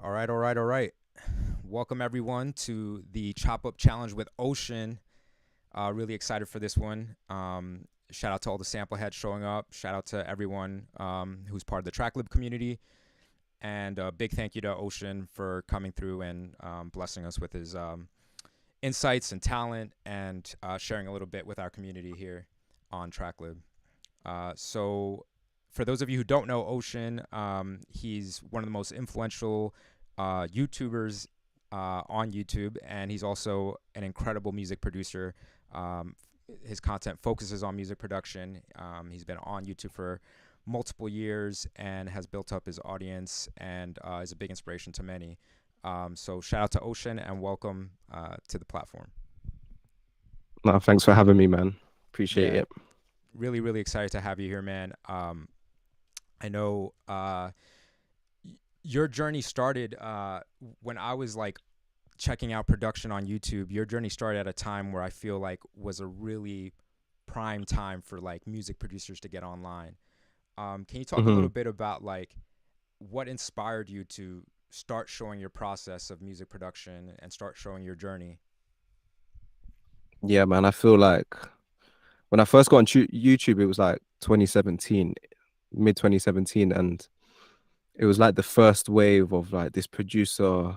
All right, all right, all right. Welcome everyone to the Chop Up Challenge with Ocean. Really excited for this one. Shout out to all the sample heads showing up. Shout out to everyone who's part of the Tracklib community. And a big thank you to Ocean for coming through and blessing us with his insights and talent and sharing a little bit with our community here on Tracklib. So, for those of you who don't know Ocean, he's one of the most influential YouTubers on YouTube, and he's also an incredible music producer. Um, his content focuses on music production. He's been on YouTube for multiple years and has built up his audience and is a big inspiration to many. So shout out to Ocean and welcome to the platform. No, thanks for having me, man. Appreciate Yeah, it. really, really excited to have you here, man. I know your journey started when I was like checking out production on YouTube. Your journey started at a time where I feel like was a really prime time for like music producers to get online. Can you talk a little hmm bit about like what inspired you to start showing your process of music production and start showing your journey? Yeah, man. I feel like when I first got on YouTube, it was like 2017, mid 2017, and it was like the first wave of like this producer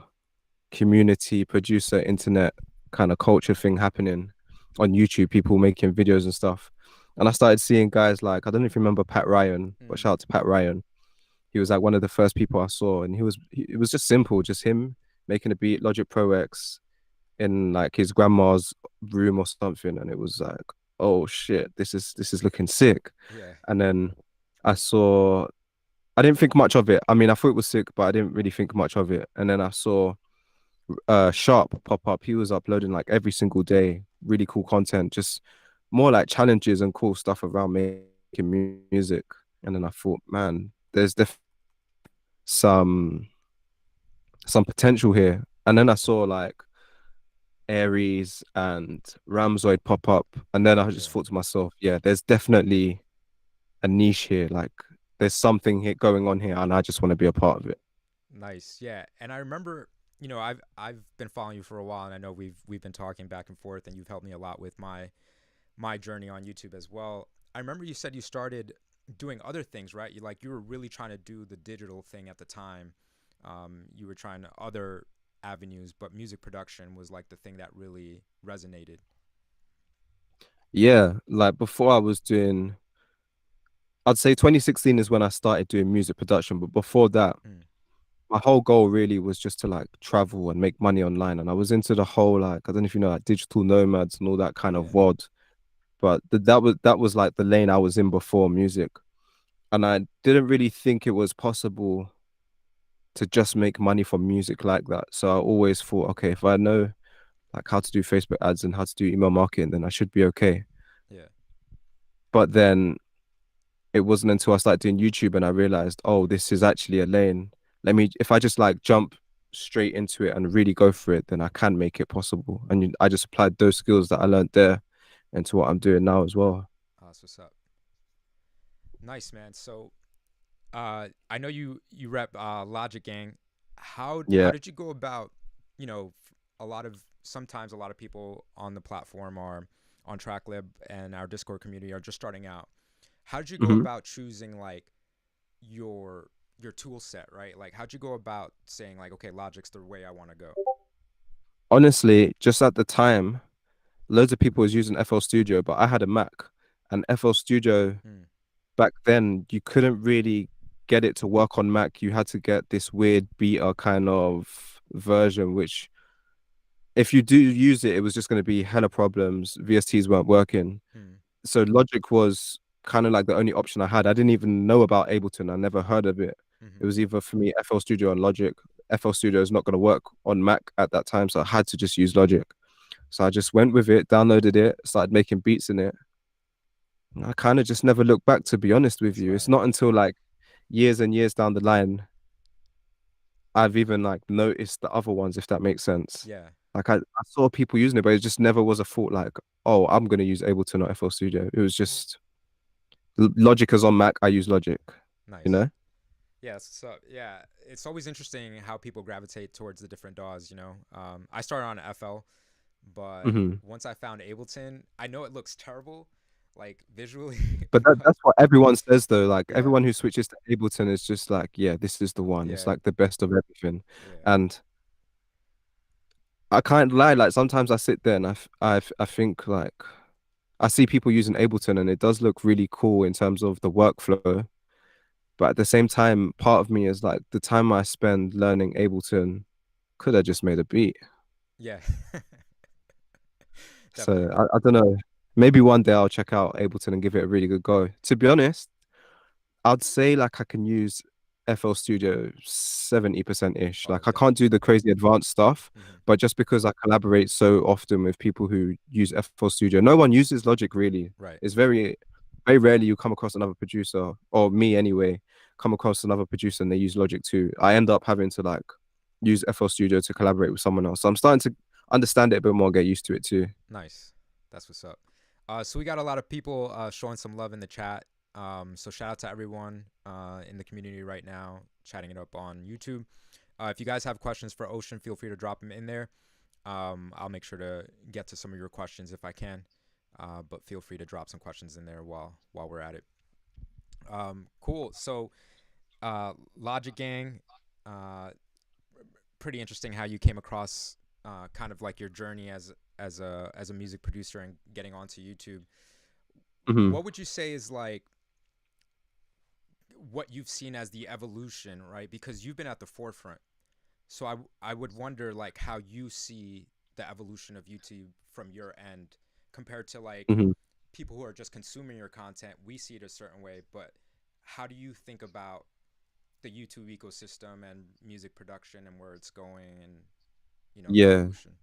community, producer internet kind of culture thing happening on YouTube, people making videos and stuff. And I started seeing guys like, I don't know if you remember Pat Ryan, but Mm, shout out to Pat Ryan. He was like one of the first people I saw, and it was just simple, just him making a beat, Logic Pro X in like his grandma's room or something, and it was like, oh shit, this is looking sick. yeah, And then I saw, I didn't think much of it. I mean, I thought it was sick, but I didn't really think much of it. And then I saw Sharp pop up. He was uploading like every single day, really cool content, just more like challenges and cool stuff around making music. And then I thought, man, there's definitely some some potential here. And then I saw like Aries and Ramzoid pop up. And then I just yeah. thought to myself, yeah, there's definitely a niche here. Like there's something here going on here, and I just want to be a part of it. Nice. Yeah. And I remember, I've been following you for a while and I know we've been talking back and forth and you've helped me a lot with my journey on YouTube as well. I remember you said you started doing other things, right? You were really trying to do the digital thing at the time. You were trying other avenues, but music production was like the thing that really resonated. Yeah, like before I was doing, I'd say 2016 is when I started doing music production, but before that, Mm, my whole goal really was just to like travel and make money online. And I was into the whole like, I don't know if you know, like digital nomads and all that kind of yeah. world. But that was like the lane I was in before music. And I didn't really think it was possible to just make money from music like that. So I always thought, okay, if I know like how to do Facebook ads and how to do email marketing, then I should be okay. Yeah. But then it wasn't until I started doing YouTube and I realized, oh, this is actually a lane. If I just like jump straight into it and really go for it, then I can make it possible. And I just applied those skills that I learned there into what I'm doing now as well. That's what's up. Nice, man. So, I know you rep Logic Gang. How Yeah. did you go about, a lot of sometimes a lot of people on the platform are on Tracklib and our Discord community are just starting out. How did you go hmm about choosing like your tool set, right? Like how'd you go about saying like, okay, Logic's the way I want to go? Honestly, just at the time, loads of people was using FL Studio, but I had a Mac, and FL Studio Mm, back then you couldn't really get it to work on Mac. You had to get this weird beta kind of version, which if you do use it, it was just going to be hella problems. VSTs weren't working. mm, So Logic was kind of like the only option I had. I didn't even know about Ableton. I never heard of it. It mm-hmm. was either for me FL Studio and Logic. FL Studio is not going to work on Mac at that time, so I had to just use Logic. So I just went with it, downloaded it, started making beats in it. And I kind of just never looked back, to be honest with That's you. It's fire. not until like years and years down the line I've even like noticed the other ones, if that makes sense. Yeah. Like I saw people using it, but it just never was a thought like, oh, I'm gonna use Ableton or FL Studio. It was just Logic is on Mac, I use Logic, you Nice. know? Yeah, so yeah, it's always interesting how people gravitate towards the different DAWs. I started on FL, but Hmm. once I found Ableton, I know it looks terrible, like visually, But but that's what everyone says though. Like yeah, everyone who switches to Ableton is just like, yeah, this is the one. It's yeah, like the best of everything. yeah, And I can't lie, like sometimes I sit there and I think like I see people using Ableton and it does look really cool in terms of the workflow. But at the same time, part of me is like the time I spend learning Ableton could have just made a beat. yeah, So definitely. I don't know. Maybe one day I'll check out Ableton and give it a really good go. To be honest, I'd say like I can use FL Studio 70% ish. Oh, Like I okay. can't do the crazy advanced stuff, Hmm. but just because I collaborate so often with people who use FL Studio, no one uses Logic really. Right. It's very rarely you come across another producer, or me anyway, come across another producer and they use Logic too. I end up having to like use FL Studio to collaborate with someone else. So I'm starting to understand it a bit more, get used to it too. Nice. That's what's up. So we got a lot of people showing some love in the chat. So shout out to everyone in the community right now, chatting it up on YouTube. If you guys have questions for Ocean, feel free to drop them in there. I'll make sure to get to some of your questions if I can. But feel free to drop some questions in there while we're at it. Cool. So Logic Gang, uh, pretty interesting how you came across kind of like your journey as a music producer and getting onto YouTube. Hmm. What would you say is like what you've seen as the evolution, right? Because you've been at the forefront. So I would wonder like how you see the evolution of YouTube from your end compared to like Hmm. people who are just consuming your content. We see it a certain way, but how do you think about the YouTube ecosystem and music production and where it's going and the Yeah. evolution?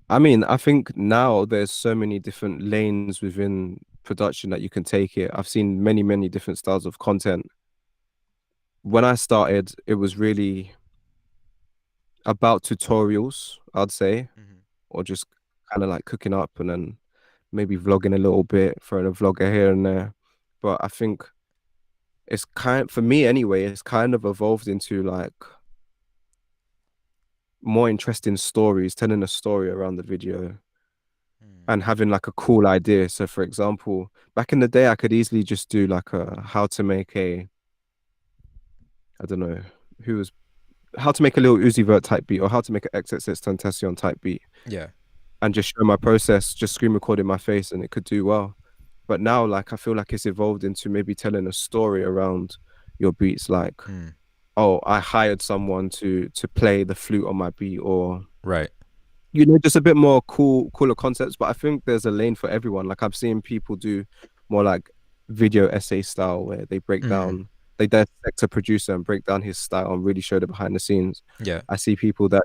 I mean, I think now there's so many different lanes within production that you can take it. I've seen many different styles of content. When I started, it was really about tutorials, I'd say, Mm-hmm. or just kind of like cooking up and then maybe vlogging a little bit, throwing a vlogger here and there. But I think it's kind, for me anyway, it's kind of evolved into like more interesting stories, telling a story around the video Mm. and having like a cool idea. So for example, back in the day, I could easily just do like a how to make a, I don't know, who was how to make a little Uzi Vert type beat or how to make an XXX Tentacion type beat Yeah. and just show my process, just screen record in my face and it could do well. But now like I feel like it's evolved into maybe telling a story around your beats like, Mm. oh, I hired someone to play the flute on my beat or Right. just a bit more cooler concepts. But I think there's a lane for everyone. Like I've seen people do more like video essay style where they break Mm. down, they dissect a producer and break down his style and really show the behind the scenes. Yeah. I see people that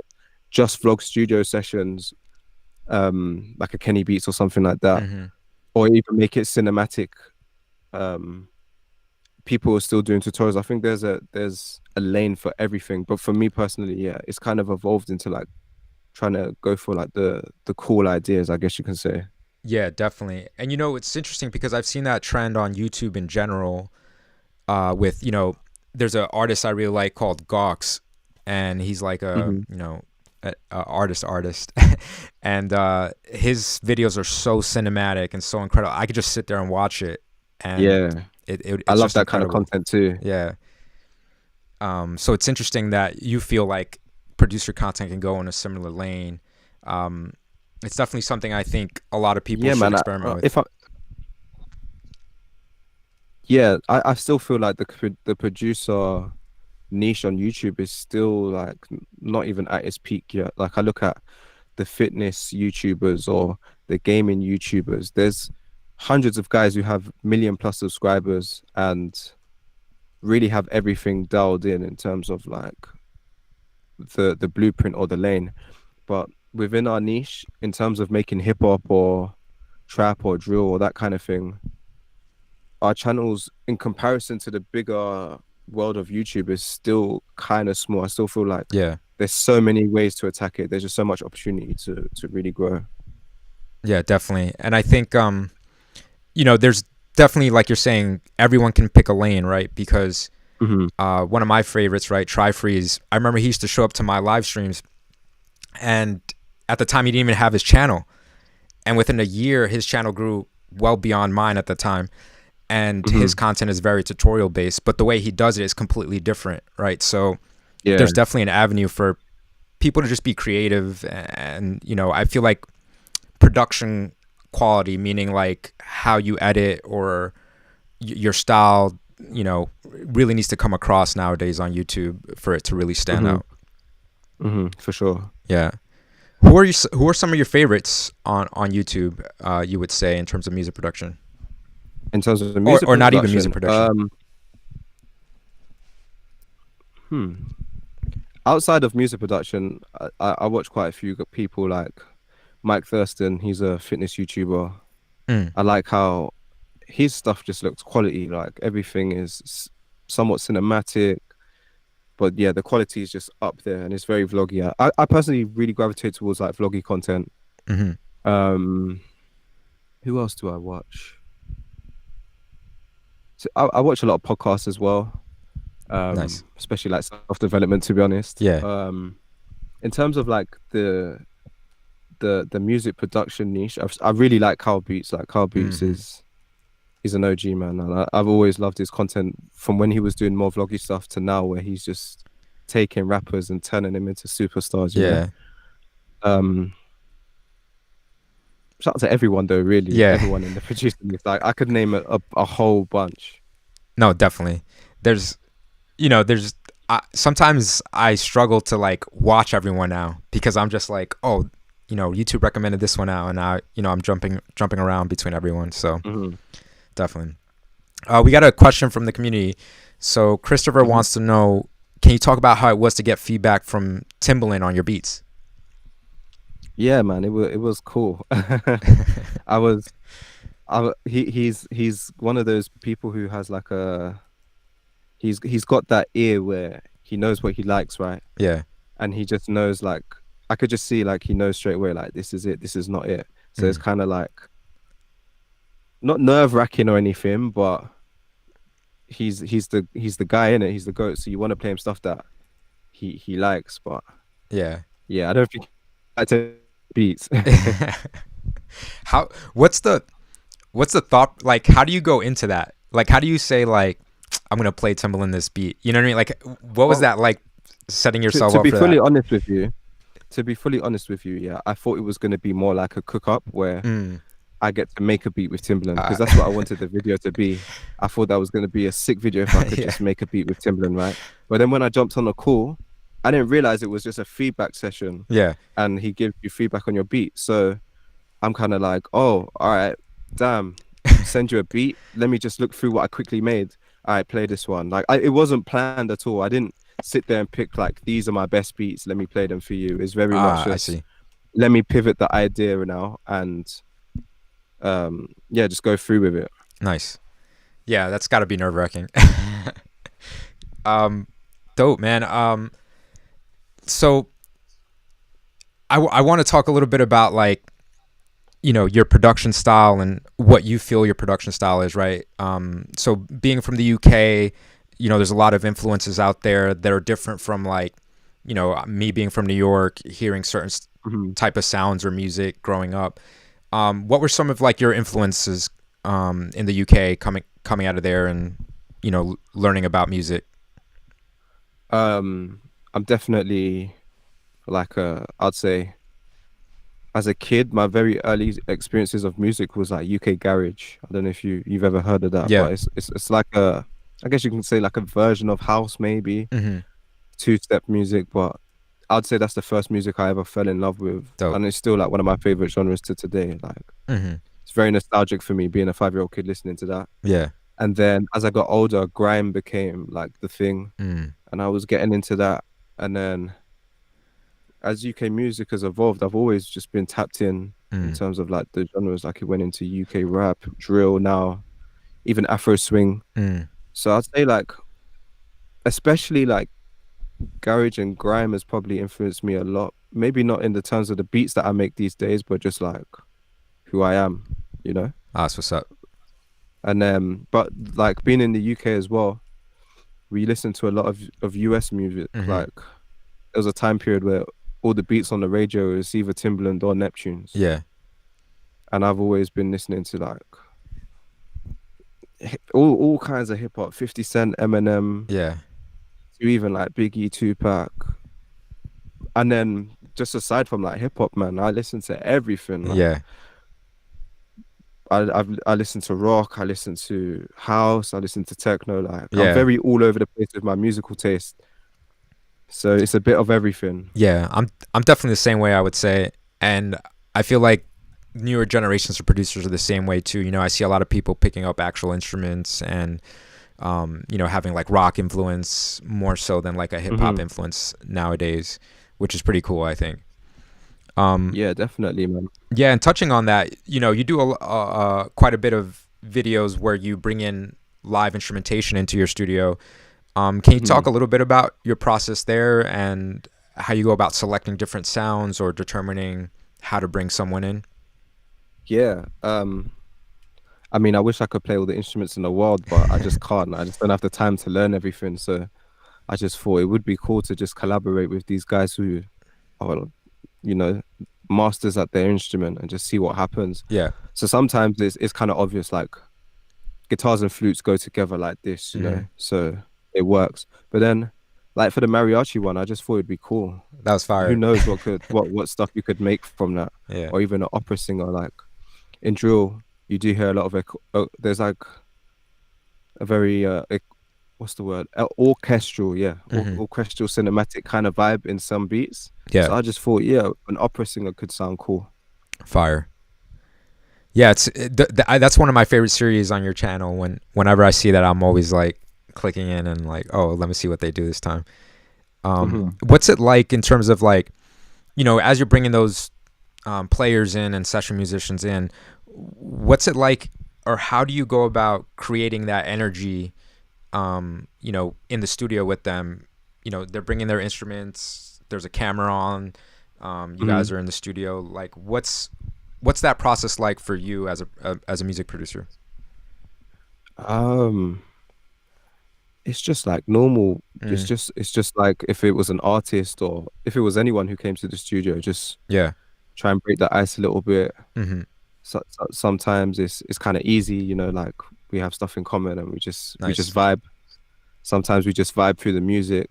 just vlog studio sessions, like a Kenny Beats or something like that, Mm-hmm. or even make it cinematic. Um, People are still doing tutorials. I think there's a lane for everything. But for me personally, yeah, it's kind of evolved into like trying to go for like the cool ideas, I guess you can say. Yeah, definitely. And it's interesting because I've seen that trend on YouTube in general. With there's an artist I really like called Gox, and he's like Hmm. a artist, and his videos are so cinematic and so incredible. I could just sit there and watch it, and Yeah, I it's love just that kind of incredible. content too. Yeah. So it's interesting that you feel like producer content can go in a similar lane. Um, it's definitely something I think a lot of people Yeah, should man. experiment with. If I yeah, I still feel like the producer niche on YouTube is still like not even at its peak yet. Like I look at the fitness YouTubers or the gaming YouTubers. There's hundreds of guys who have million plus subscribers and really have everything dialed in terms of like the blueprint or the lane. But within our niche, in terms of making hip hop or trap or drill or that kind of thing, our channels in comparison to the bigger world of YouTube is still kind of small. I still feel like Yeah. there's so many ways to attack it. There's just so much opportunity to really grow. Yeah, definitely. And I think there's definitely like you're saying, everyone can pick a lane, right? Because Hmm. One of my favorites, right, Try Freeze. I remember he used to show up to my live streams, and at the time he didn't even have his channel. And within a year, his channel grew well beyond mine at the time. And his Hmm. content is very tutorial based, but the way he does it is completely different, right? So Yeah. there's definitely an avenue for people to just be creative. And, I feel like production quality, meaning like how you edit or your style, really needs to come across nowadays on YouTube for it to really stand Hmm. out. For sure. Yeah. Who are some of your favorites on YouTube, you would say, in terms of music production? In terms of the Or music or not even music production, production. hmm. Outside of music production, I watch quite a few people like Mike Thurston. He's a fitness YouTuber. Mm. I like how his stuff just looks quality. Like everything is somewhat cinematic, but yeah, the quality is just up there and it's very vloggy. I personally really gravitate towards like vloggy content. Mm-hmm. Um, who else do I watch? So I watch a lot of podcasts as well. Nice. Especially like self development. To be honest, Yeah. in terms of like the music production niche, I really like Carl Beats. Like Carl Beats Mm-hmm. is he's an OG man, and I've always loved his content from when he was doing more vloggy stuff to now, where he's just taking rappers and turning them into superstars. You know. Yeah. Um, Shout out to everyone though, really, Yeah. everyone in the producing list. Like I could name a whole bunch. No, definitely. There's, there's. Sometimes I struggle to like watch everyone now because I'm just like, oh, YouTube recommended this one out, and I'm jumping around between everyone. So Hmm. definitely. We got a question from the community. So Christopher Hmm. wants to know, can you talk about how it was to get feedback from Timbaland on your beats? Yeah, man, it was cool. I was he's one of those people who has like he's got that ear where he knows what he likes, right? Yeah. And he just knows like I could just see like he knows straight away like this is it, this is not it. So it's Mm. kind of like not nerve-wracking or anything, but he's the guy in it. He's the goat. So you want to play him stuff that he likes, but Yeah. yeah, I don't think I take beats. How? What's the thought? Like, how do you go into that? Like, how do you say like, I'm gonna play Timbaland this beat? You know what I mean? Like, what was Well, that like? Setting to, yourself to up be for that? fully honest with you, yeah, I thought it was going to be more like a cook up where Mm. I get to make a beat with Timbaland Uh, because that's what I wanted the video to be. I thought that was going to be a sick video if I could yeah. just make a beat with Timbaland, right? But then when I jumped on the call, I didn't realize it was just a feedback session Yeah. and he gives you feedback on your beat. So I'm kind of like, oh, all right, damn, send you a beat. Let me just look through what I quickly made. All right, play this one. Like, it wasn't planned at all. I didn't sit there and pick like these are my best beats. Let me play them for you. It's very much I just see. let me pivot the idea now and yeah, just go through with it. Nice. Yeah, that's got to be nerve wracking. um, dope, man. So I want to talk a little bit about like your production style and what you feel your production style is, right? So being from the UK, there's a lot of influences out there that are different from like, me being from New York, hearing certain Mhm. type of sounds or music growing up. What were some of like your influences in the UK coming out of there and learning about music? I'm definitely like I'd say as a kid, my very early experiences of music was like UK garage. I don't know if you've ever heard of that, Yeah. but it's like I guess you can say like a version of house, maybe Mm-hmm. two-step music, but I'd say that's the first music I ever fell in love with, Dope. and it's still like one of my favorite genres to today. Like Mm-hmm. it's very nostalgic for me being a 5-year-old kid listening to that. Yeah. And then as I got older, grime became like the thing, Mm. and I was getting into that. And then as UK music has evolved, I've always just been tapped in Mm. terms of like the genres. Like it went into UK rap, drill, now even Afro swing. Mm. So I'd say like, especially like garage and grime has probably influenced me a lot. Maybe not in the terms of the beats that I make these days, but just like who I am, you know. Ah, that's what's up. And but like being in the UK as well, we listened to a lot of US music. Mm-hmm. Like there was a time period where all the beats on the radio is either Timbaland or Neptune's, Yeah. and I've always been listening to like all kinds of hip hop, 50 Cent, Eminem, Yeah. to even like Biggie, Tupac, and then just aside from like hip hop, man, I listen to everything. Like Yeah. I listen to rock, I listen to house, I listen to techno. Like I'm Yeah. very all over the place with my musical taste. So it's a bit of everything. Yeah. I'm definitely the same way, I would say. And I feel like newer generations of producers are the same way too. You know, I see a lot of people picking up actual instruments and you know, having like rock influence more so than like a hip hop Hmm. influence nowadays, which is pretty cool, I think. Um, Yeah, definitely, man. yeah, and touching on that, you know, you do quite a bit of videos where you bring in live instrumentation into your studio. Can you talk Mhm. a little bit about your process there and how you go about selecting different sounds or determining how to bring someone in? Yeah. I mean, I wish I could play all the instruments in the world, but I just can't. I just don't have the time to learn everything. So I just thought it would be cool to just collaborate with these guys who are, you know, masters at their instrument and just see what happens. Yeah. So sometimes it's kind of obvious, like guitars and flutes go together like this, Hmm. so it works. But then, like for the mariachi one, I just thought it'd be cool. That was Who fire. knows what stuff you could make from that, Yeah. or even an opera singer. Like in drill, you do hear a lot of there's like a very what's the word? Orchestral, yeah, Hmm. orchestral cinematic kind of vibe in some beats. Yeah. So I just thought, yeah, an opera singer could sound cool. Fire. Yeah, that's one of my favorite series on your channel. Whenever I see that, I'm always like clicking in and like, oh, let me see what they do this time. Hmm. What's it like in terms of like, you know, as you're bringing those players in and session musicians in, what's it like, or how do you go about creating that energy, you know, in the studio with them? You know, they're bringing their instruments. There's a camera on. You Hmm. guys are in the studio. Like, what's that process like for you as a music producer? Um, it's just like normal. Mm, It's just like if it was an artist or if it was anyone who came to the studio, just yeah. try and break the ice a little bit. Hmm. Sometimes it's kind of easy, like we have stuff in common and we just Nice. vibe. Sometimes we just vibe through the music.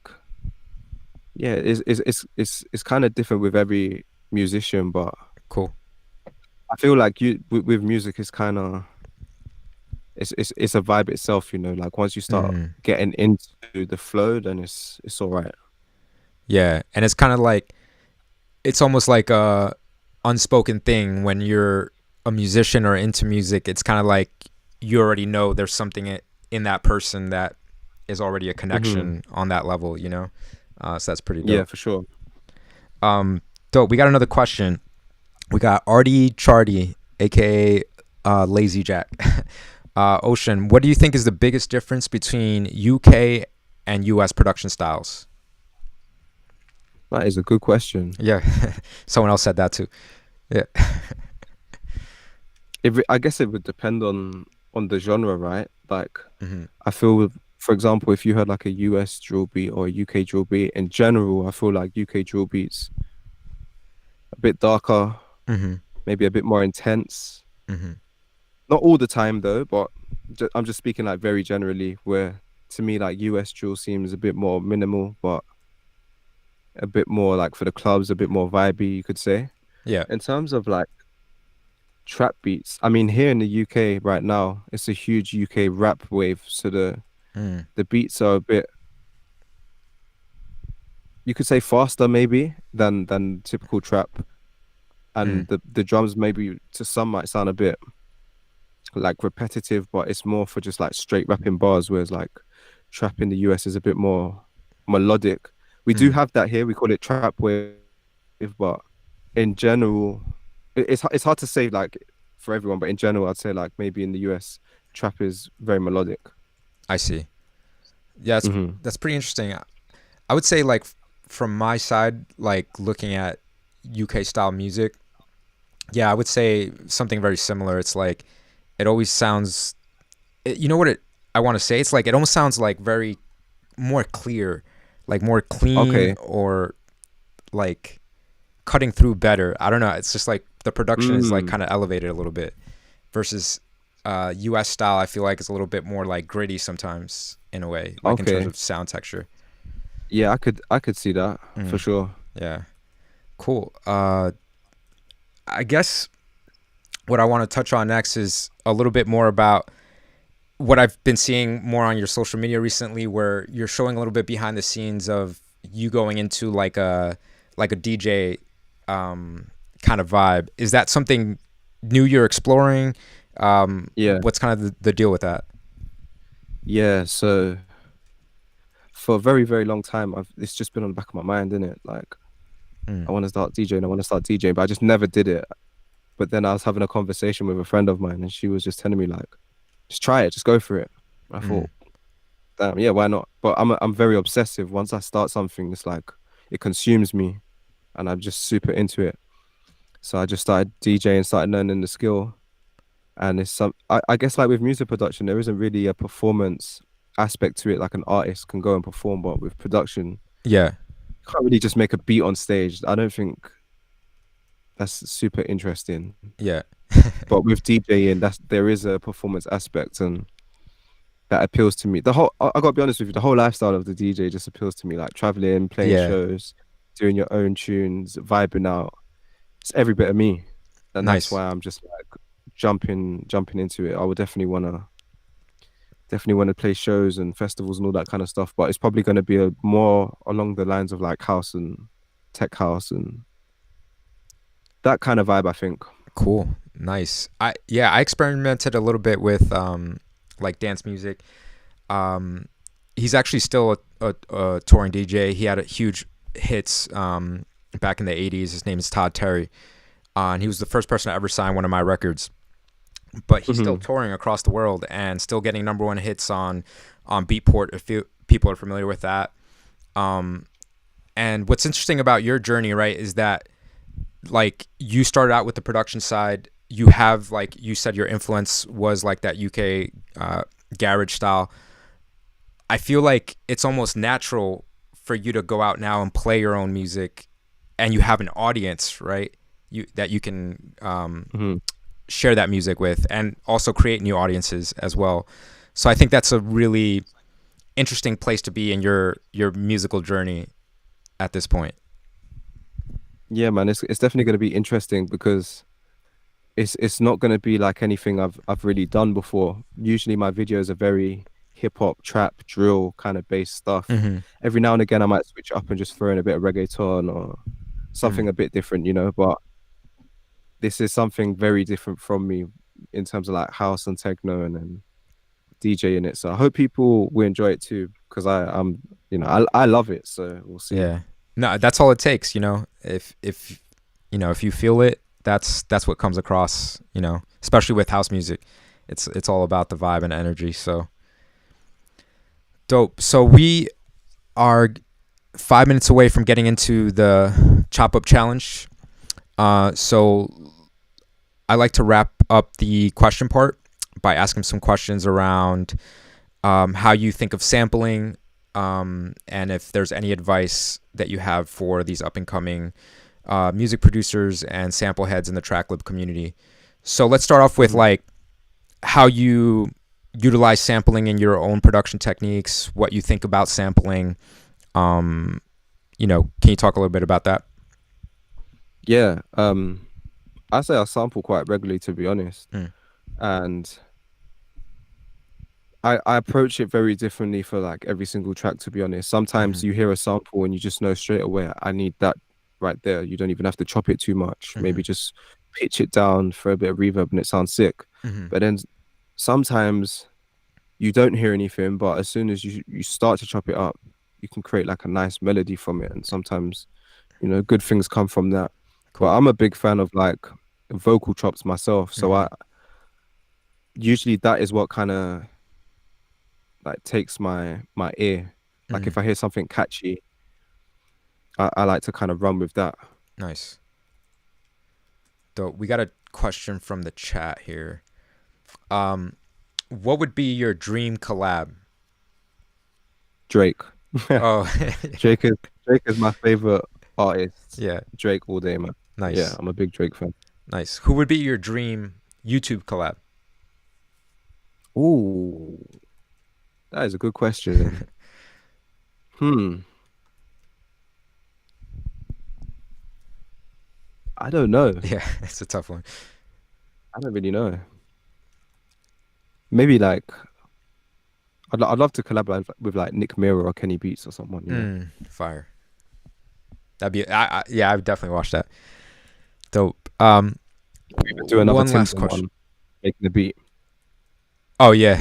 Yeah, it's kind of different with every musician, but Cool. I feel like with music it's kind of it's a vibe itself, like once you start Mm, getting into the flow, then it's all right. yeah, and it's kind of like it's almost like a unspoken thing when you're a musician or into music. It's kind of like you already know there's something in that person that is already a Hmm. connection on that level, you know. So that's pretty Yeah, dope. for sure. Um, Dope. We got another question. We got Artie Charty, aka Lazy Jack. Ocean, what do you think is the biggest difference between UK and US production styles? That is a good question. Yeah, someone else said that too. Yeah. I guess it would depend on the genre, right? Like Hmm. I feel for example, if you heard like a US drill beat or a UK drill beat, in general, I feel like UK drill beats a bit darker, Hmm. maybe a bit more intense. Hmm. Not all the time though, but I'm just speaking like very generally. Where to me, like US drill seems a bit more minimal, but a bit more like for the clubs, a bit more vibey, you could say. Yeah. In terms of like trap beats, I mean, here in the UK right now, it's a huge UK rap wave. So Mm. the beats are a bit, you could say, faster maybe than typical trap, Mm. and the drums maybe to some might sound a bit like repetitive, but it's more for just like straight rapping bars, whereas like trap in the US is a bit more melodic. We do Mm. have that here. We call it trap wave, but in general, it's hard to say like for everyone, but in general, I'd say like maybe in the US, trap is very melodic. I see. Yeah, Hmm. that's pretty interesting. I would say like from my side, like looking at UK style music, yeah, I would say something very similar. It's like it always sounds. You know what I want to say? It's like it almost sounds like very more clear, like more clean, Okay. or like cutting through better. I don't know. It's just like the production is like Mm. kind of elevated a little bit versus US style. I feel like it's a little bit more like gritty sometimes in a way, like in terms Okay. of sound texture. Yeah, I could see that for Mm, sure. yeah. Cool. I guess what I want to touch on next is a little bit more about what I've been seeing more on your social media recently, where you're showing a little bit behind the scenes of you going into like a DJ kind of vibe. Is that something new you're exploring? Yeah. What's kind of the deal with that? Yeah. So for a very, very long time, it's just been on the back of my mind, isn't it? Like Mm, I want to start DJing, I want to start DJing, but I just never did it. But then I was having a conversation with a friend of mine, and she was just telling me like, just try it, just go for it. I mm, thought, damn, yeah, why not? But I'm very obsessive. Once I start something, it's like it consumes me, and I'm just super into it. So I just started DJing, started learning the skill, and it's I guess like with music production, there isn't really a performance aspect to it, like an artist can go and perform, but with production, yeah, you can't really just make a beat on stage. I don't think that's super interesting. yeah, But with DJing, there is a performance aspect, and that appeals to me. The whole I gotta be honest with you, the whole lifestyle of the DJ just appeals to me. Like traveling, playing yeah. shows, doing your own tunes, vibing out. It's every bit of me, and that's Nice. why I'm just like jumping into it. I would definitely wanna play shows and festivals and all that kind of stuff. But it's probably gonna be a more along the lines of like house and tech house and that kind of vibe. I think. Cool. Nice. I experimented a little bit with like dance music. Um, he's actually still a touring DJ. He had a huge hits back in the 80s. His name is Todd Terry. And he was the first person to ever sign one of my records. But he's still Hmm. touring across the world and still getting number one hits on Beatport, if people are familiar with that. Um, and what's interesting about your journey, right, is that like you started out with the production side. You have, like you said, your influence was like that UK garage style. I feel like it's almost natural for you to go out now and play your own music, and you have an audience, right? You that you can Hmm. share that music with, and also create new audiences as well. So I think that's a really interesting place to be in your musical journey at this point. Yeah, man, it's definitely gonna be interesting because it's not going to be like anything I've really done before. Usually my videos are very hip hop, trap, drill kind of based stuff. Mm-hmm. Every now and again I might switch up and just throw in a bit of reggaeton or Mm. something a bit different, but this is something very different from me in terms of like house and techno and then DJ in it. So I hope people will enjoy it too because I love it. So we'll see. Yeah. No, that's all it takes, you know. If you know, if you feel it, that's what comes across, you know, especially with house music. It's all about the vibe and energy. So dope. So we are 5 minutes away from getting into the chop up challenge. So I like to wrap up the question part by asking some questions around how you think of sampling, and if there's any advice that you have for these up and coming music producers and sample heads in the Tracklib community. So let's start off with Mhm. like how you utilize sampling in your own production techniques, what you think about sampling. Um, can you talk a little bit about that? Yeah, I say I sample quite regularly to be honest. Mm, And I approach it very differently for like every single track, to be honest. mm-hmm, Sometimes you hear a sample and you just know straight away, I need that right there. You don't even have to chop it too much. mm-hmm, Maybe just pitch it down for a bit of reverb and it sounds sick. mm-hmm. But then sometimes you don't hear anything, but as soon as you start to chop it up, you can create like a nice melody from it. And sometimes, good things come from that. But Cool. I'm a big fan of like vocal chops myself. So Mm-hmm, I usually that is what kind of like takes my ear. Like mm-hmm. if I hear something catchy, I like to kind of run with that. Nice. Dope. We got a question from the chat here. Um, what would be your dream collab? Drake. Oh, Drake is Drake is my favorite artist. yeah. Drake all day, man. Yeah, Nice. I'm a big Drake fan. Nice. Who would be your dream YouTube collab? Ooh, that is a good question. Hmm, I don't know. Yeah, it's a tough one. I don't really know. Maybe like I'd love to collaborate with like Nick Mira or Kenny Beats or someone, you know. Fire. That'd be yeah, I would definitely watch that. Dope. Even do another One last Timberland question. one, making the beat. Oh yeah.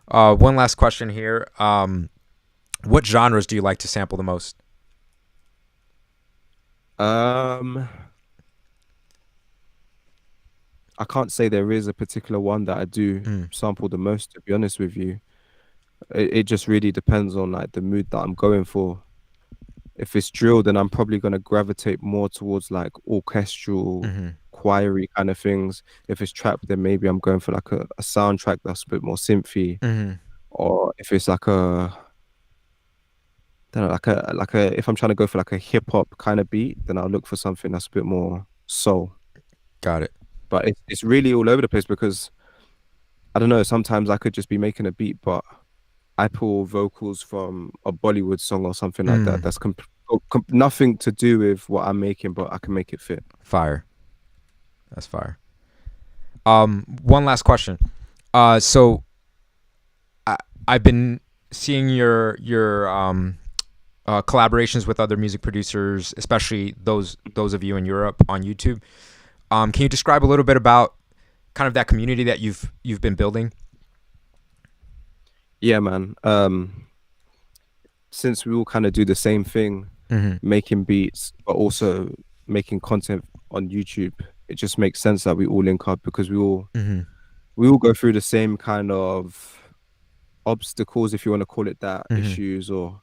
One last question here. What genres do you like to sample the most? Um, I can't say there is a particular one that I do Mm, sample the most, to be honest with you. It just really depends on like the mood that I'm going for. If it's drill, then I'm probably gonna gravitate more towards like orchestral, mm-hmm, choiry kind of things. If it's trap, then maybe I'm going for like a soundtrack that's a bit more synthy. mm-hmm. Or if it's like don't know, like a if I'm trying to go for like a hip hop kind of beat, then I'll look for something that's a bit more soul. Got it. But it's really all over the place because I don't know, sometimes I could just be making a beat, but I pull vocals from a Bollywood song or something like that. Mm, That's nothing to do with what I'm making, but I can make it fit. fire. That's fire. One last question. So I I've been seeing your collaborations with other music producers, especially those of you in Europe on YouTube. Can you describe a little bit about kind of that community that you've been building? Yeah, man. Since we all kind of do the same thing, Mm-hmm. making beats, but also making content on YouTube, it just makes sense that we all link up because Mm-hmm. we all go through the same kind of obstacles, if you want to call it that, Mm-hmm. issues or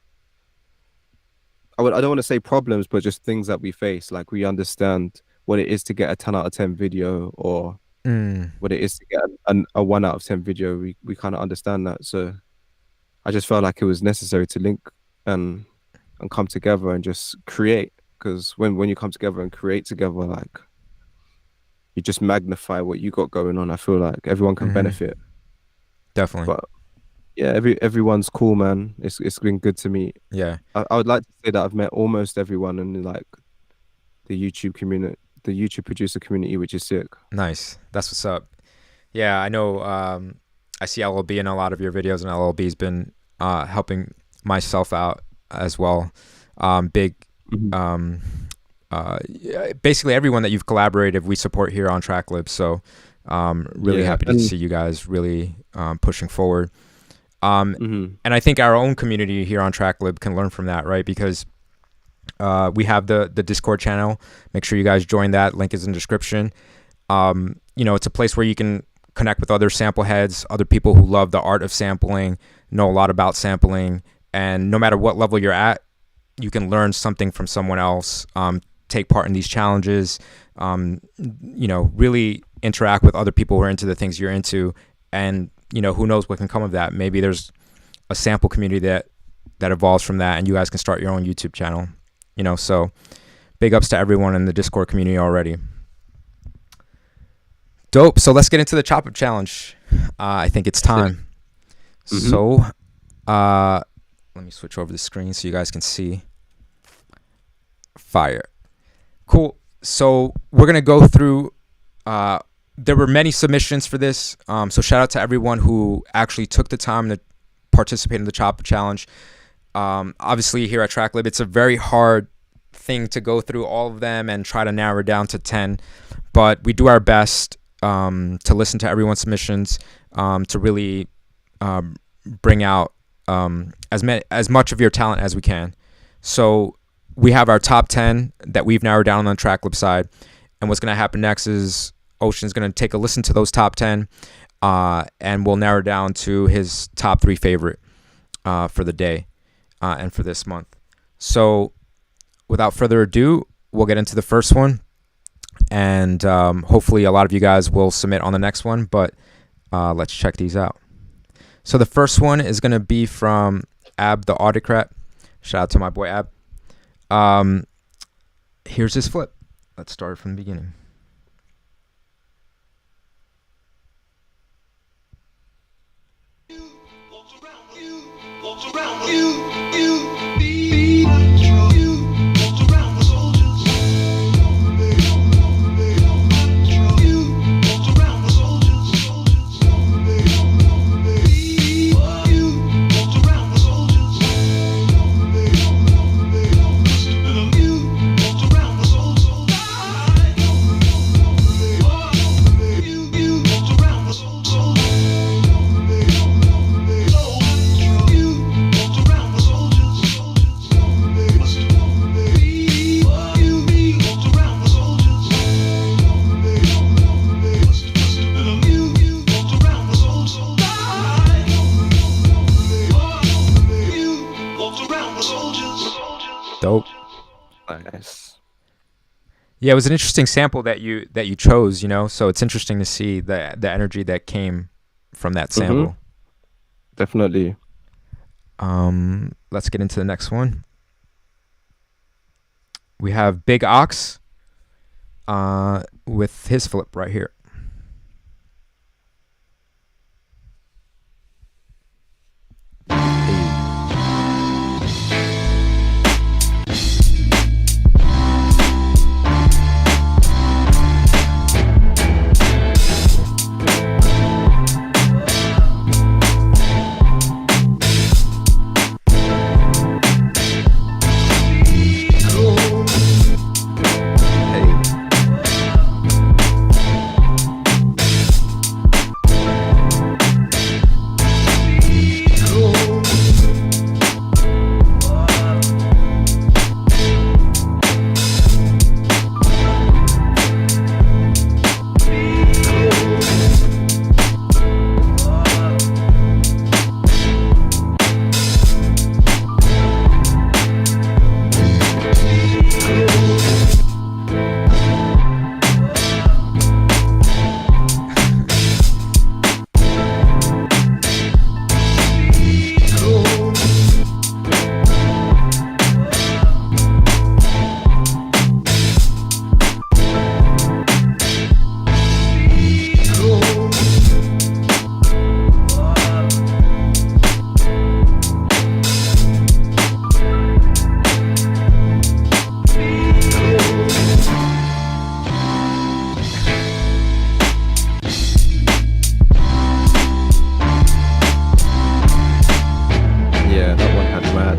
I don't want to say problems, but just things that we face. Like we understand what it is to get a 10 out of 10 video or Mm, what it is to get a 1 out of 10 video. We kind of understand that. So I just felt like it was necessary to link and and come together and just create. Because when you come together and create together, like you just magnify what you got going on. I feel like everyone can mm-hmm. benefit. Definitely. But yeah, everyone's cool, man. It's been good to meet. Yeah. I would like to say that I've met almost everyone in like the YouTube community, the YouTube producer community, which is sick. Nice. That's what's up. Yeah, I know. I see LLB in a lot of your videos, and LLB's been helping myself out as well. Big, Mhm. um, yeah, basically everyone that you've collaborated, we support here on Tracklib. So, really Yeah, happy to and see you guys really pushing forward. Um, mhm. and I think our own community here on Tracklib can learn from that, right? Because we have the Discord channel. Make sure you guys join that. Link is in the description. It's a place where you can connect with other sample heads, other people who love the art of sampling, know a lot about sampling, and no matter what level you're at, you can learn something from someone else. Take part in these challenges. Really interact with other people who are into the things you're into, and who knows what can come of that. Maybe there's a sample community that evolves from that, and you guys can start your own YouTube channel. So big ups to everyone in the Discord community already. Dope. So let's get into the chop up challenge. I think it's time. Mhm. So let me switch over the screen so you guys can see. Fire. Cool. So we're gonna go through. There were many submissions for this. So shout out to everyone who actually took the time to participate in the chop up challenge. Obviously, here at Tracklib, it's a very hard thing to go through all of them and try to narrow down to 10. But we do our best to listen to everyone's submissions, to really bring out as much of your talent as we can. So we have our top 10 that we've narrowed down on the Tracklib side. And what's going to happen next is Ocean's going to take a listen to those top 10, and we'll narrow down to his top 3 favorite for the day and for this month. So without further ado, we'll get into the first one. And hopefully a lot of you guys will submit on the next one, but let's check these out. So the first one is going to be from Ab the Autocrat. Shout out to my boy Ab. Here's his flip. Let's start from the beginning. Dope. Nice. Yeah, it was an interesting sample that you chose, you know. So it's interesting to see the energy that came from that sample. Definitely. Let's get into the next one. We have Big Ox with his flip right here.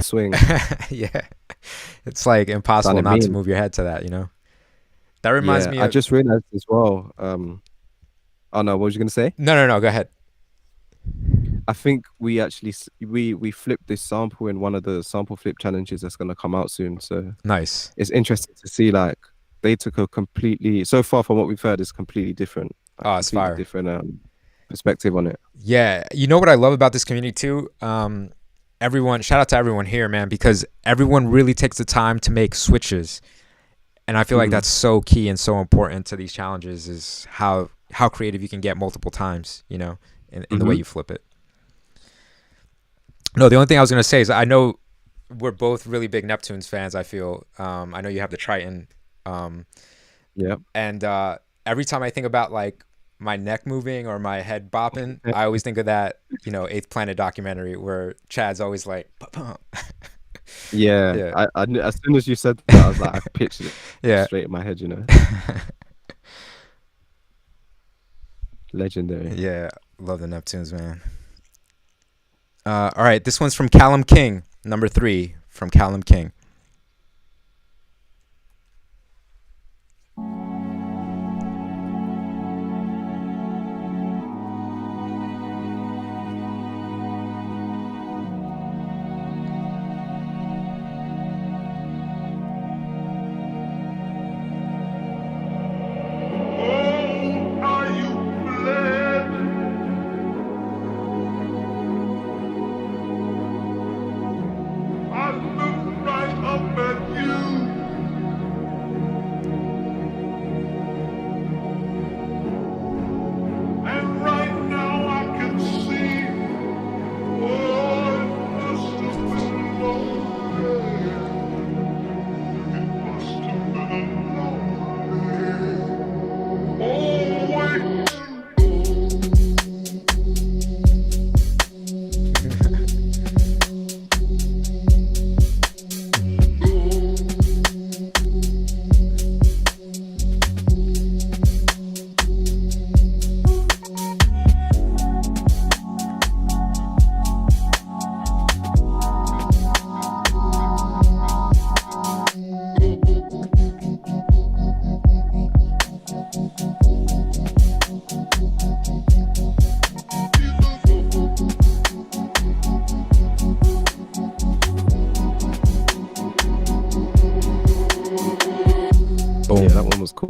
Swing. Yeah, it's like impossible not to move your head to that, you know. That reminds me of... I just realized as well. Oh no, what was you gonna say? No, go ahead. I think we actually we flipped this sample in one of the sample flip challenges that's gonna come out soon. So nice. It's interesting to see, like, they took a completely, so far from what we've heard, is completely different. Oh, it's fire. Different perspective on it. Yeah, you know what I love about this community too? Everyone, shout out to everyone here, man, because everyone really takes the time to make switches, and I feel like that's so key and so important to these challenges, is how creative you can get multiple times, you know, in the way you flip it. No, the only thing I was gonna say is, I know we're both really big Neptunes fans. I feel I know you have the Triton, yeah, and every time I think about like my neck moving or my head bopping, I always think of that, you know, Eighth Planet documentary where Chad's always like, yeah. I as soon as you said that, I was like, I pictured it straight in my head, you know. Legendary. Yeah, love the Neptunes, man. All right, this one's from Callum King, number 3 from Callum King.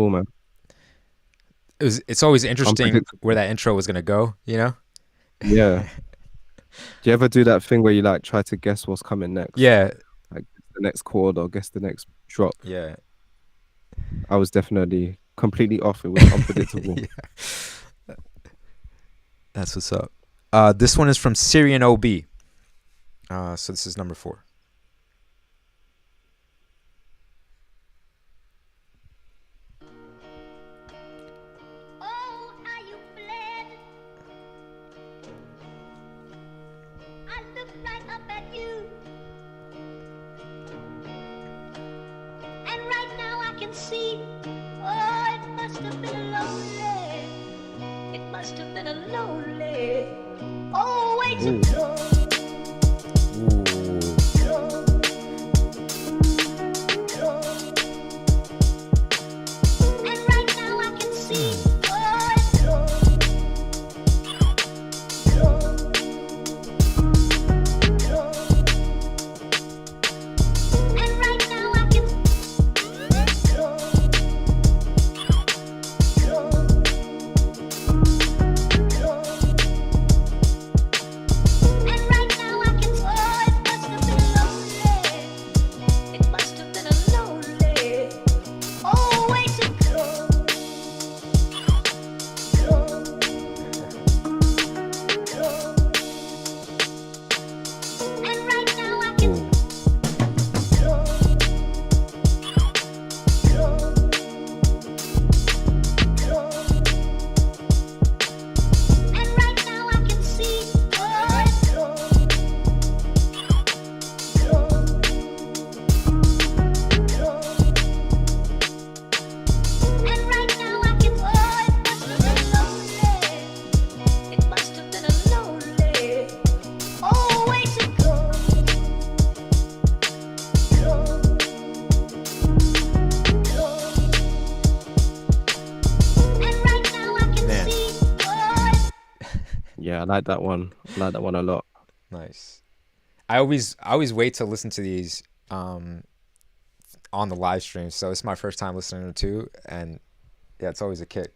cool, man. It's always interesting where Unpredictable. that intro was gonna go, you know? Yeah. Do you ever do that thing where you like try to guess what's coming next? Yeah, Like guess the next chord or guess the next drop? yeah. I was definitely completely off. It was unpredictable. Yeah. That's what's up. This one is from Syrian OB. So this is number 4. Oh, how you fled. I looked right up at you. And right now I can see. Oh, it must have been lonely. It must have been a lonely. Oh, way to Ooh. go. Ooh. Go. And right now I can see. Oh, it's go. And right now I can go. And right now I can. Oh, it must have been lonely. It must have been a lonely. Oh, way to go. And right now I can. Ooh. And right now I can see. Oh, it's and right now I can. Oh, it must have been lonely. It must have been a lonely. Oh, way to go. And right now I can Man. see. Oh, it's Yeah, I like that one. I like that one a lot. Nice. I always wait to listen to these on the live stream. So it's my first time listening to them too, and yeah, it's always a kick.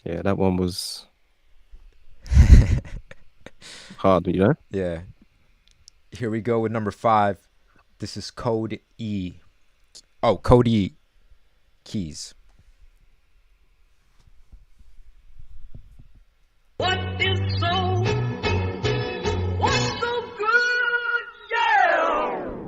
Yeah, that one was hard, you know? Yeah. Here we go with number 5. This is Code E. Oh, Code E Keys. What is so? What's so good? Yeah!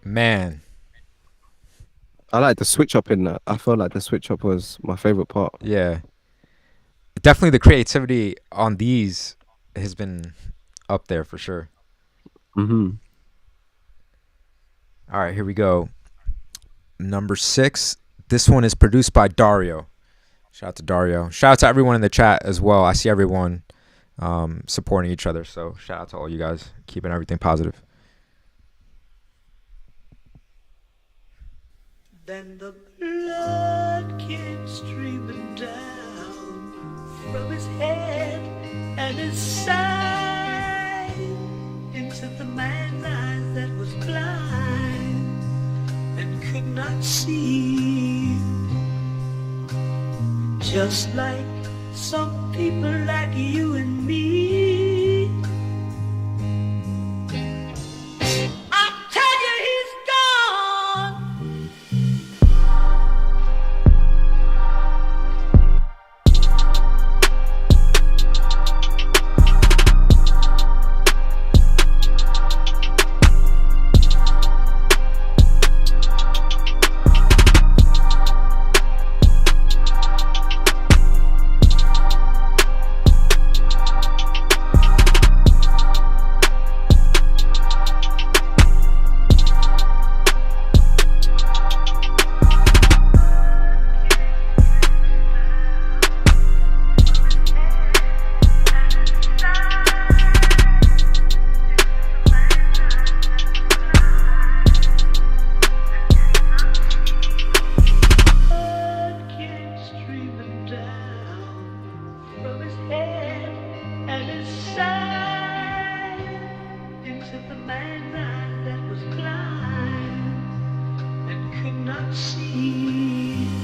Man, I like the switch up in that. I felt like the switch up was my favorite part. yeah. Definitely the creativity on these has been up there for sure. Mm-hmm. All right, here we go. Number 6. This one is produced by Dario. Shout out to Dario. Shout out to everyone in the chat as well. I see everyone supporting each other. So shout out to all you guys, keeping everything positive. Then the blood came streaming down from his head, and and it sighed into the man's eyes that was blind and could not see. Just like some people like you and me. I tell you he's gone.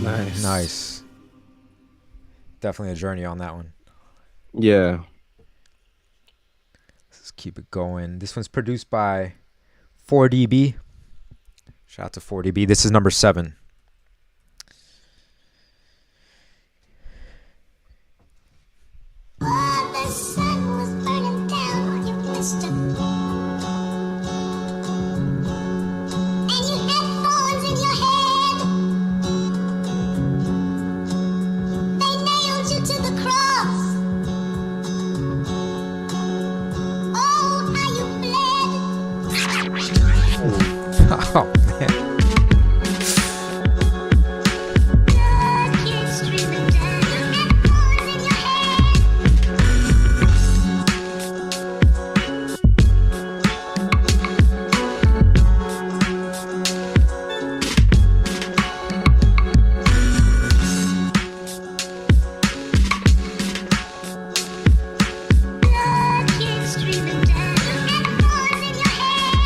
Nice. Nice. Definitely a journey on that one. Yeah. Let's keep it going. This one's produced by 4DB. Shout out to 4DB. This is number 7. The sun was burning down, you missed it. And you had thorns in your head. They nailed you to the cross. Oh, how you bled. Oh, man. Blood came streaming down. You had thorns in your head. Blood came streaming down. You had thorns in your head.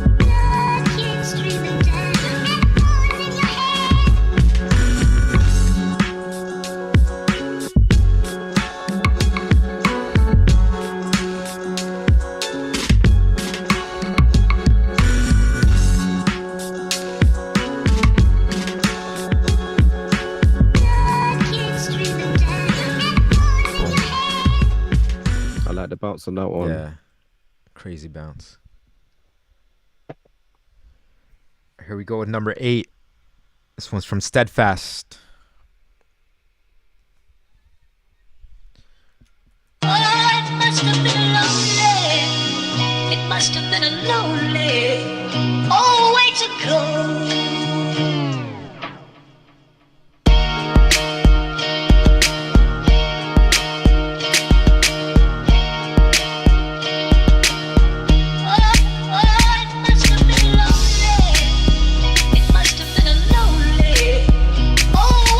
Blood came streaming down. You had thorns in your head. Blood came streaming down. You had thorns in your head. I like the bounce on that one. Yeah. Crazy bounce. Here we go with number 8. This one's from Steadfast. Oh, it must have been lonely. It must have been a lonely old way to go. Oh, it must have been lonely. It must have been a lonely old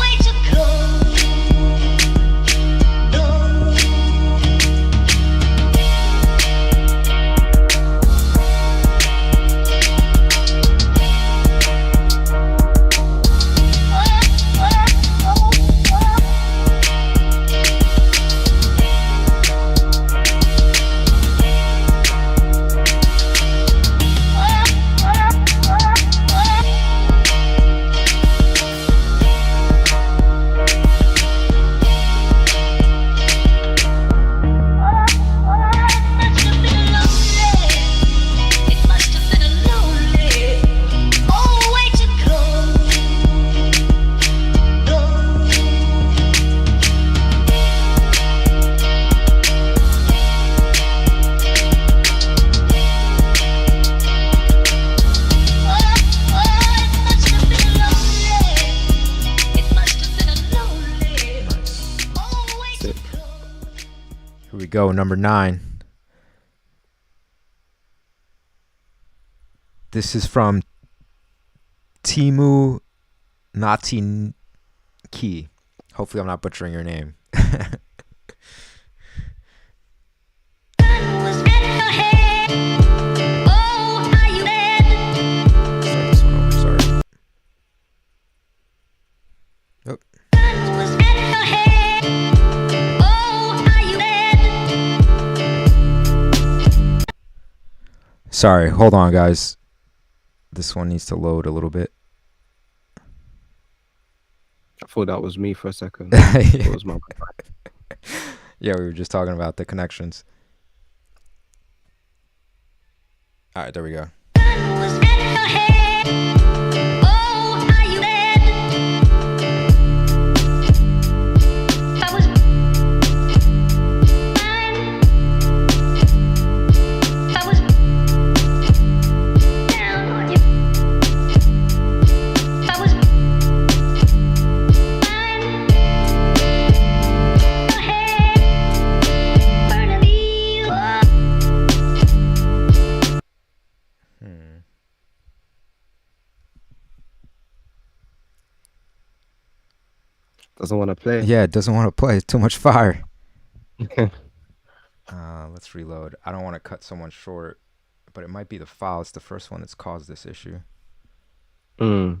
go. Number 9. This is from Timu Natinki. Hopefully I'm not butchering your name. Start this one over, sorry. Yep. Sorry, hold on, guys. This one needs to load a little bit. I thought that was me for a second. It was my Yeah, we were just talking about the connections. All right, there we go. doesn't want to play. Yeah, it doesn't want to play. It's too much fire. Let's reload. I don't want to cut someone short, but it might be the file. It's the first one that's caused this issue. Let's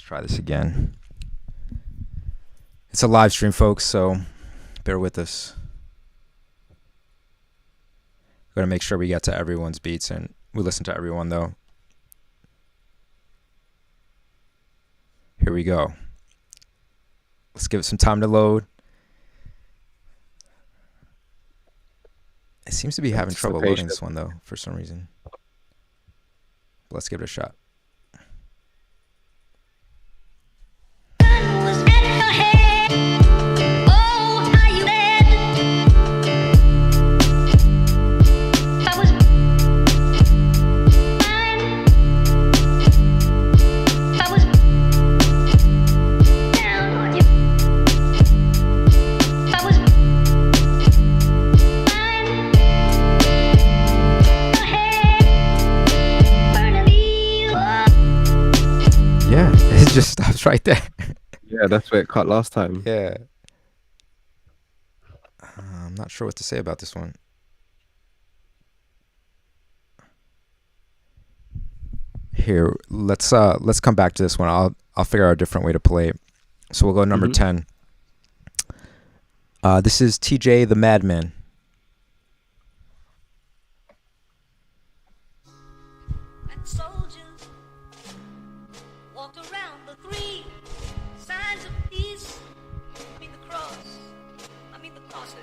try this again. It's a live stream, folks, so bear with us. We're going to make sure we get to everyone's beats, and we listen to everyone, though. Here we go. Let's give it some time to load. It seems to be having trouble loading this one, though, for some reason. But let's give it a shot. It just stops right there. Yeah, that's where it cut last time. Yeah. I'm not sure what to say about this one. Here, let's come back to this one. I'll figure out a different way to play it. So we'll go number 10. This is TJ the Madman. And soldiers walked around the 3 signs of peace. I mean the cross. I mean the crosses.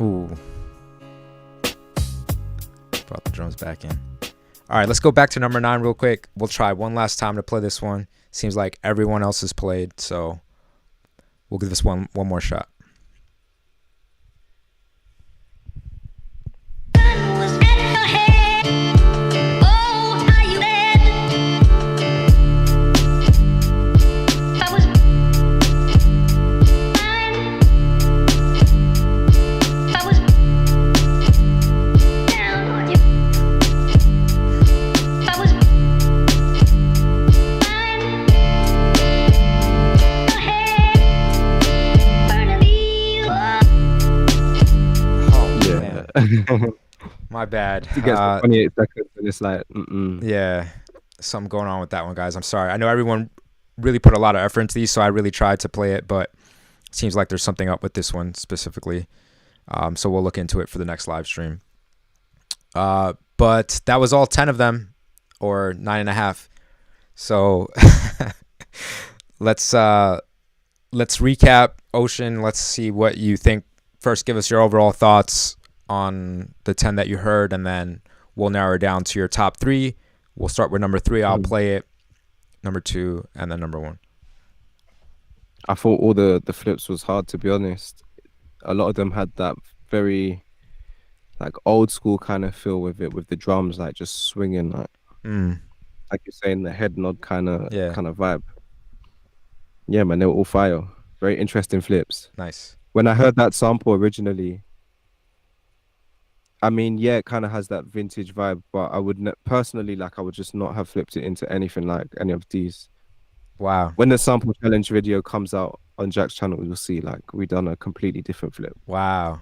Ooh. Brought the drums back in. All right, let's go back to number 9 real quick. We'll try one last time to play this one. Seems like everyone else has played, so we'll give this one more shot. My bad. It gets to 28 seconds and it's like, Yeah, something going on with that one, guys. I'm sorry. I know everyone really put a lot of effort into these, so I really tried to play it, but it seems like there's something up with this one specifically. So we'll look into it for the next live stream. But that was all 10 of them, or 9.5. So let's recap. Ocean, let's see what you think. First, give us your overall thoughts on the 10 that you heard, and then we'll narrow it down to your top 3. We'll start with number 3. I'll play it. Number 2, and then number 1. I thought all the flips was hard, to be honest. A lot of them had that very like old school kind of feel with it, with the drums like just swinging, like you're saying, the head nod kind of vibe. Yeah, man, they were all fire. Very interesting flips. Nice. When I heard that sample originally, I mean, yeah, it kind of has that vintage vibe, but I would personally, like, I would just not have flipped it into anything like any of these. Wow. When the sample challenge video comes out on Jack's channel, you'll see like we done a completely different flip. Wow.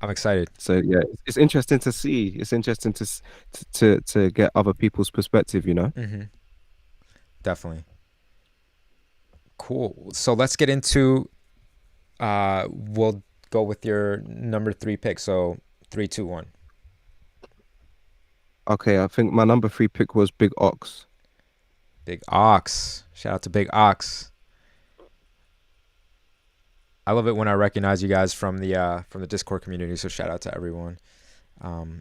I'm excited. So yeah, it's interesting to see. It's interesting to get other people's perspective, you know. Definitely. Cool. So let's get into. We'll go with your number 3 pick. So 3, 2, 1. Okay, I think my number 3 pick was Big Ox. Big Ox. Shout out to Big Ox. I love it when I recognize you guys from the Discord community. So shout out to everyone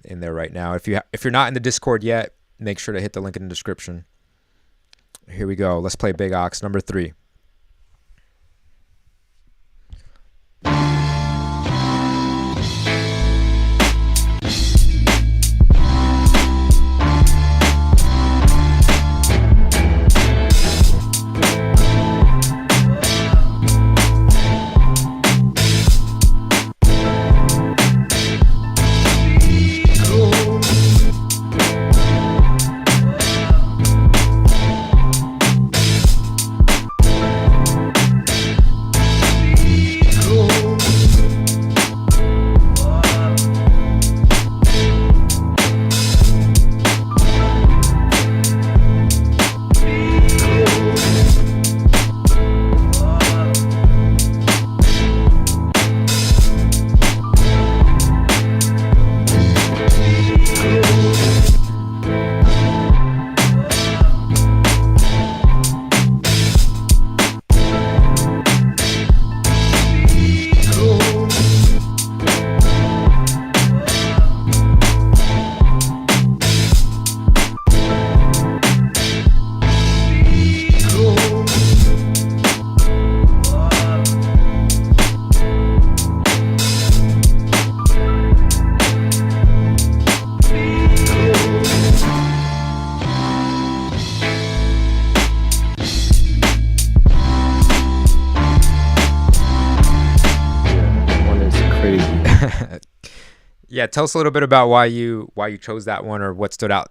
in there right now. If you're not in the Discord yet, make sure to hit the link in the description. Here we go. Let's play Big Ox, number 3. Yeah, tell us a little bit about why you chose that one, or what stood out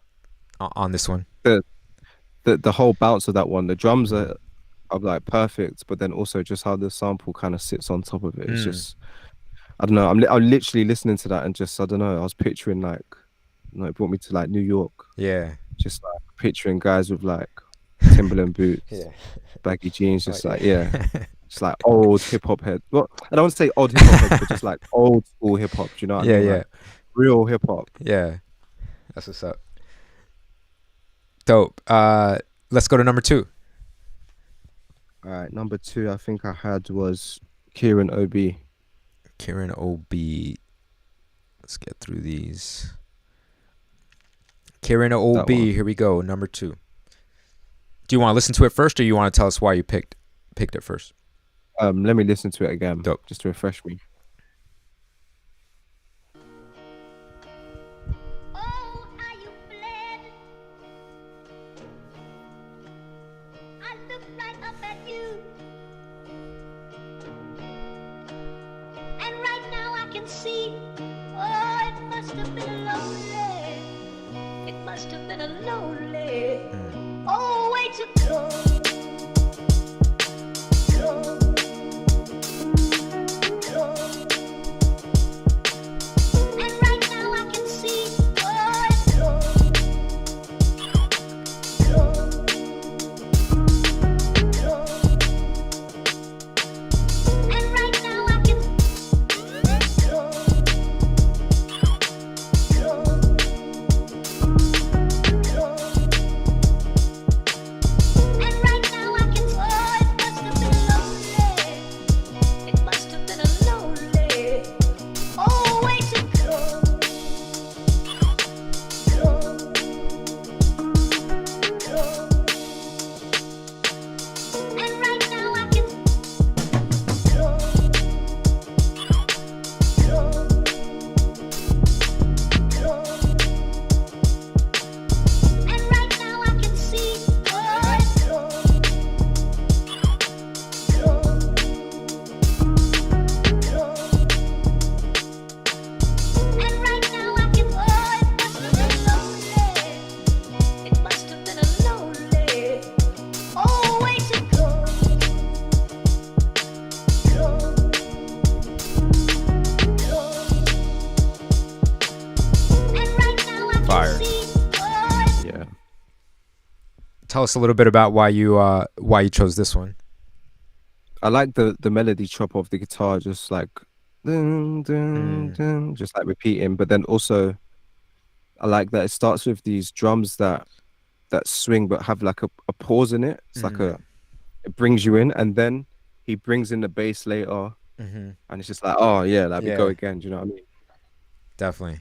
on this one. The whole bounce of that one, the drums are like perfect, but then also just how the sample kind of sits on top of it. It's just, I don't know. I'm literally listening to that and just, I don't know. I was picturing like, you know, it brought me to like New York. Yeah. Just like picturing guys with like Timberland boots, baggy jeans, just like it's like old hip hop head. Well, I don't want to say old hip hop head, but just like old school hip hop. Do you know what I mean? Like real hip hop. Yeah, that's what's up. Dope. Let's go to number 2. All right, number 2 I think I had was Kieran OB. Kieran OB. Let's get through these. Kieran OB. Here we go. Number 2. Do you want to listen to it first, or you want to tell us why you picked it first? Let me listen to it again. Dope. Just to refresh me. Oh, how you fled. I looked right up at you. And right now I can see, oh, it must have been lonely. It must have been a lonely, oh, way to go. And Tell us a little bit about why you chose this one. I like the melody chop of the guitar, just like dun, dun, Mm. dun, just like repeating. But then also, I like that it starts with these drums that swing but have like a pause in it. It's like Mm. it brings you in, and then he brings in the bass later, Mm-hmm. and it's just like, oh yeah, like we go Yeah, again. Do you know what I mean? definitely.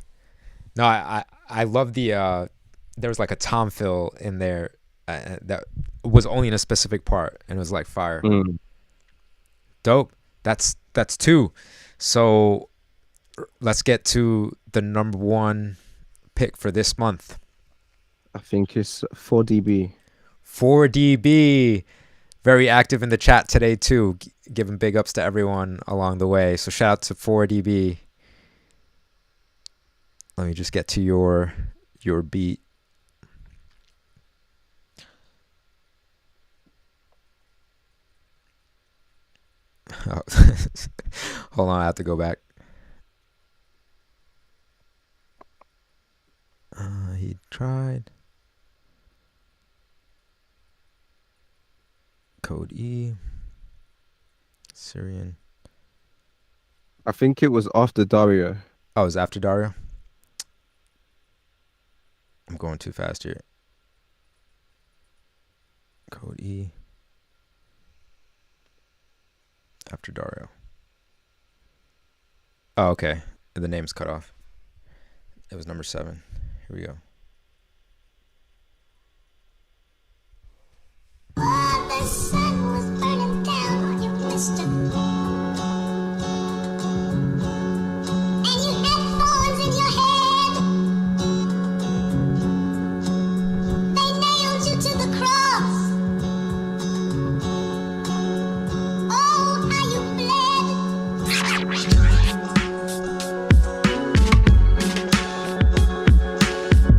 No, I love the there was like a tom fill in there that was only in a specific part and it was like fire. Mm. Dope. That's two. So let's get to the number one pick for this month. I think it's 4DB. 4DB. Very active in the chat today too. Giving big ups to everyone along the way. So shout out to 4DB. Let me just get to your beat. Oh. Hold on, I have to go back. He tried. Code E. Syrian. I think it was after Dario. Oh, it was after Dario? I'm going too fast here. Code E. After Dario. Oh, okay. The name's cut off. It was number 7. Here we go. While the sun was burning down, you missed it. And you had thorns in your head. They nailed you to the cross. Oh, how you bled.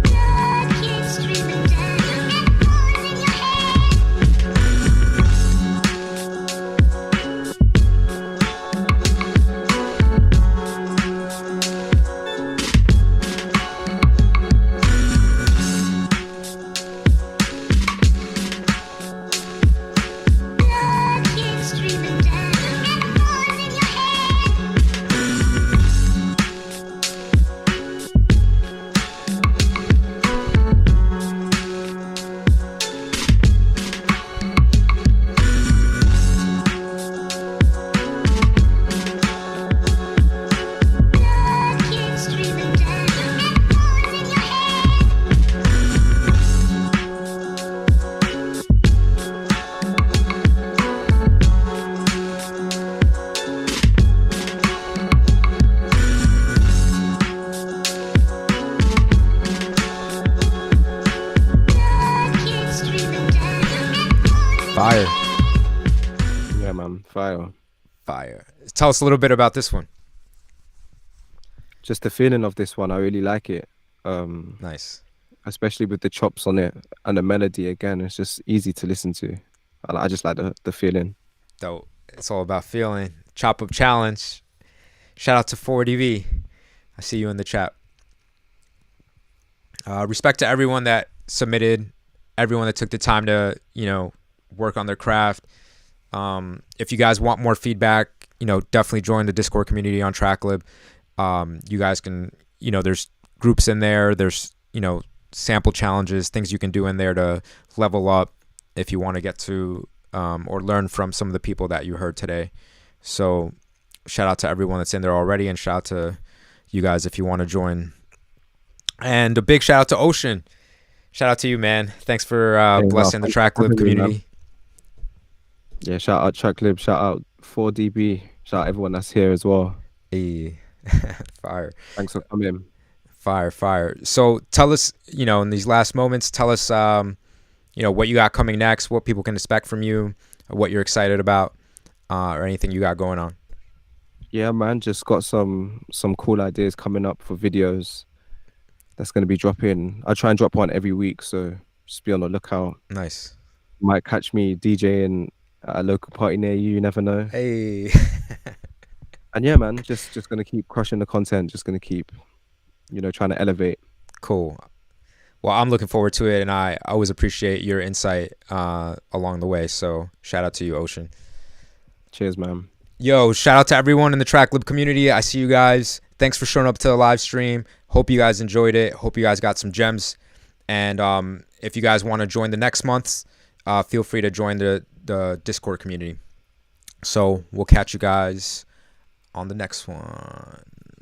Blood keeps streaming down. You had thorns in your head. Blood keeps streaming down. You had thorns in your head. Blood keeps streaming down. You had thorns in your head. Blood keeps streaming down. You had thorns in Fire. Yeah, man, fire. Fire. Tell us a little bit about this one. Just the feeling of this one, I really like it. Nice. Especially with the chops on it and the melody again. It's just easy to listen to. I just like the feeling. Dope. It's all about feeling. Chop Up Challenge. Shout out to 4DV. I see you in the chat. Respect to everyone that submitted, everyone that took the time to, work on their craft. If you guys want more feedback, definitely join the Discord community on Tracklib. You guys can, there's groups in there. There's, sample challenges, things you can do in there to level up if you want to get to or learn from some of the people that you heard today. So shout out to everyone that's in there already, and shout out to you guys if you want to join. And a big shout out to Ocean. Shout out to you, man. Thanks for blessing the thanks for Tracklib having me, man. community. Yeah, shout out Tracklib, shout out 4DB, shout out everyone that's here as well. Hey. Fire. Thanks for coming. Fire. So tell us, in these last moments, tell us, what you got coming next, what people can expect from you, what you're excited about, or anything you got going on. Yeah, man, just got some cool ideas coming up for videos that's going to be dropping. I try and drop one every week, so just be on the lookout. Nice. Might catch me DJing at a local party near you, you never know. Hey. And yeah, man, just going to keep crushing the content, just going to keep, trying to elevate. Cool. Well, I'm looking forward to it, and I always appreciate your insight along the way. So shout out to you, Ocean. Cheers, man. Yo, shout out to everyone in the Tracklib community. I see you guys. Thanks for showing up to the live stream. Hope you guys enjoyed it. Hope you guys got some gems. And if you guys want to join the next month's, feel free to join the Discord community. So we'll catch you guys on the next one.